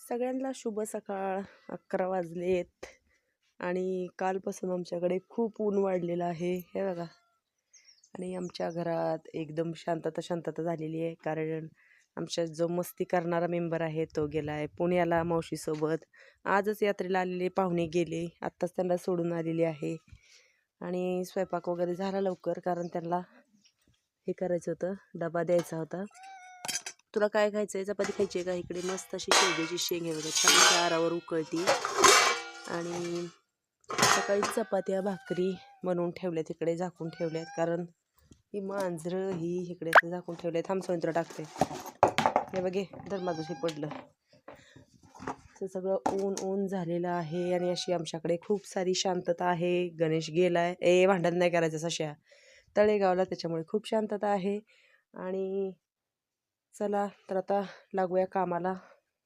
सगळ्यांना शुभ सकाळ. 11 वाजलेत आणि कालपासून आमच्याकडे खूप ऊन वाढलेलं आहे, हे बघा. आणि आमच्या घरात एकदम शांतता झालेली आहे, कारण आमच्या जो मस्ती करणारा मेंबर आहे तो गेला आहे पुण्याला मावशीसोबत. आजच यात्रेला आलेले पाहुणे गेले, आत्ताच त्यांना सोडून आलेली आहे. आणि स्वयंपाक वगैरे झाला लवकर, कारण त्यांना हे करायचं होतं, डबा द्यायचा होता. तुला काय खायचं आहे? चपाती खायची आहे का? इकडे मस्त अशी शेवग्याची शेंग आहे बघा, छान आरावर उकळती. आणि सकाळी चपात्या भाकरी बनवून ठेवल्यात, इकडे झाकून ठेवल्यात, कारण ही मांजरं ही इकडे झाकून ठेवले. थांब संत्र टाकते. हे बघे धर्माजशी पडलं. ते सगळं ऊन झालेलं आहे आणि अशी आमच्याकडे खूप सारी शांतता आहे. गणेश गेलाय, भांडण नाही करायचं सश्या, तळेगावला, त्याच्यामुळे खूप शांतता आहे. आणि चला तर आता लागूया कामाला.